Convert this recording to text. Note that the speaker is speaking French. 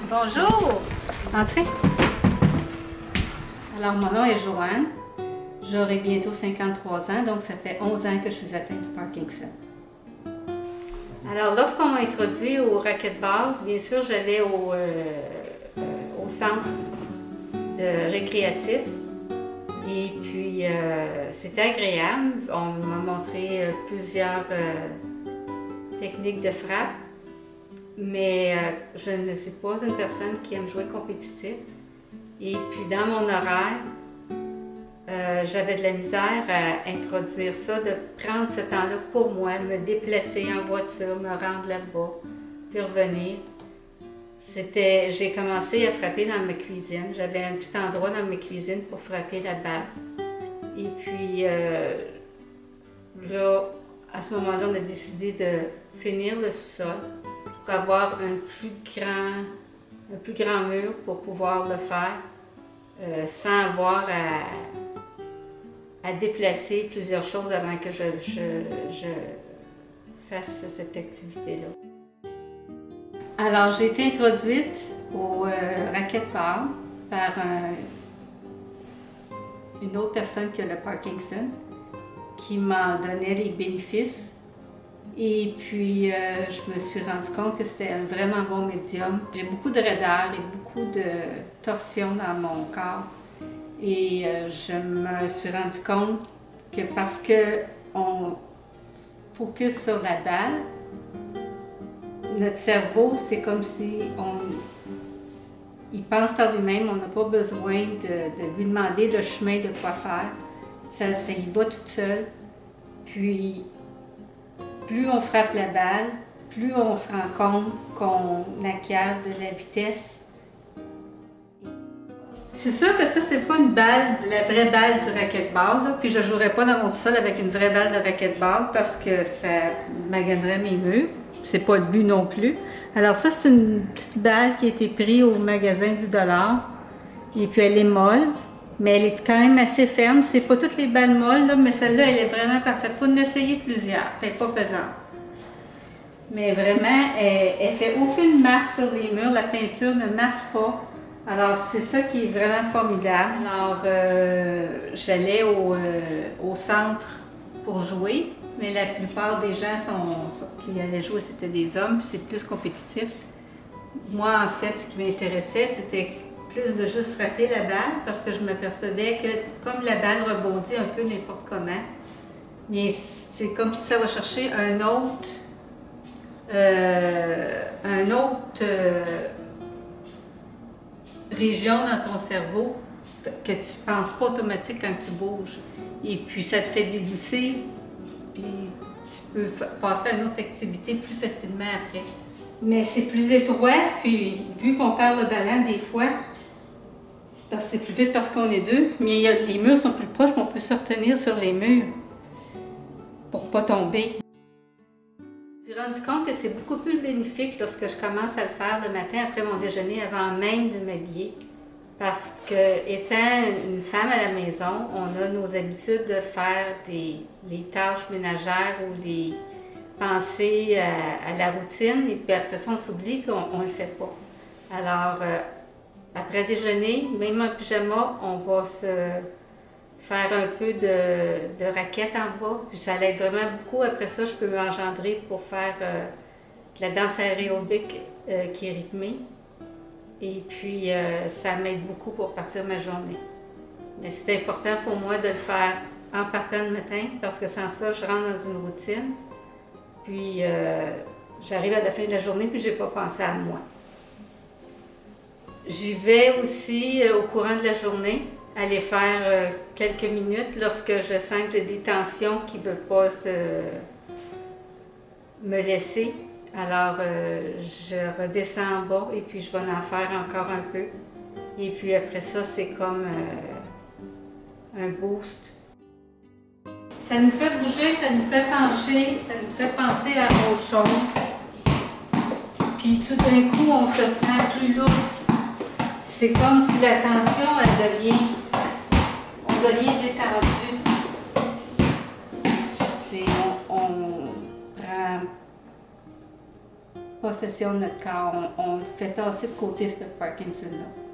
Bonjour! Entrez! Alors, mon nom est Joanne. J'aurai bientôt 53 ans, donc ça fait 11 ans que je suis atteinte du Parkinson. Alors, lorsqu'on m'a introduit au racquetball, bien sûr, j'allais au centre de récréatif. Et puis, c'était agréable. On m'a montré plusieurs techniques de frappe. Mais je ne suis pas une personne qui aime jouer compétitif. Et puis dans mon horaire, j'avais de la misère à introduire ça, de prendre ce temps-là pour moi, me déplacer en voiture, me rendre là-bas, puis revenir. J'ai commencé à frapper dans ma cuisine. J'avais un petit endroit dans ma cuisine pour frapper la balle. Et puis là, à ce moment-là, on a décidé de finir le sous-sol, pour avoir un plus grand mur pour pouvoir le faire sans avoir à déplacer plusieurs choses avant que je fasse cette activité-là. Alors, j'ai été introduite au racquetball par une autre personne qui a le Parkinson, qui m'en donnait les bénéfices. Et puis, je me suis rendu compte que c'était un vraiment bon médium. J'ai beaucoup de raideur et beaucoup de torsion dans mon corps. Et je me suis rendu compte que parce qu'on focus sur la balle, notre cerveau, c'est comme si il pense par lui-même, on n'a pas besoin de lui demander le chemin de quoi faire. Ça y va tout seul. Puis, plus on frappe la balle, plus on se rend compte qu'on acquiert de la vitesse. C'est sûr que ça, c'est pas une balle, la vraie balle du racquetball, là. Puis je jouerais pas dans mon sol avec une vraie balle de racquetball parce que ça maganerait mes murs. C'est pas le but non plus. Alors ça, c'est une petite balle qui a été prise au magasin du dollar. Et puis elle est molle, mais elle est quand même assez ferme. C'est pas toutes les balles molles, là, mais celle-là, elle est vraiment parfaite. Il faut en essayer plusieurs. Elle n'est pas pesante. Mais vraiment, elle ne fait aucune marque sur les murs. La peinture ne marque pas. Alors, c'est ça qui est vraiment formidable. Alors, j'allais au centre pour jouer, mais la plupart des gens qui allaient jouer, c'était des hommes, puis c'est plus compétitif. Moi, en fait, ce qui m'intéressait, c'était plus de juste frapper la balle, parce que je m'apercevais que comme la balle rebondit un peu n'importe comment, mais c'est comme si ça va chercher un autre région dans ton cerveau que tu ne penses pas automatique quand tu bouges. Et puis ça te fait déglousser, puis tu peux passer à une autre activité plus facilement après. Mais c'est plus étroit, puis vu qu'on perd le ballon des fois, c'est plus vite parce qu'on est deux, mais les murs sont plus proches, mais on peut se retenir sur les murs pour ne pas tomber. Je me suis rendu compte que c'est beaucoup plus bénéfique lorsque je commence à le faire le matin après mon déjeuner, avant même de m'habiller. Parce que, étant une femme à la maison, on a nos habitudes de faire les tâches ménagères ou les penser à la routine, et puis après ça, on s'oublie et on ne le fait pas. Alors, après déjeuner, même en pyjama, on va se faire un peu de raquettes en bas, puis ça l'aide vraiment beaucoup. Après ça, je peux m'engendrer pour faire de la danse aérobique qui est rythmée. Et puis, ça m'aide beaucoup pour partir ma journée. Mais c'est important pour moi de le faire en partant le matin, parce que sans ça, je rentre dans une routine. Puis, j'arrive à la fin de la journée, puis je n'ai pas pensé à moi. J'y vais aussi au courant de la journée, aller faire quelques minutes lorsque je sens que j'ai des tensions qui ne veulent pas me laisser. Alors, je redescends en bas et puis je vais en faire encore un peu. Et puis après ça, c'est comme un boost. Ça nous fait bouger, ça nous fait pencher, ça nous fait penser à autre chose. Puis tout d'un coup, on se sent plus lousse. C'est comme si la tension, on devient détendu. On prend possession de notre corps, on fait tasser de côté ce Parkinson-là.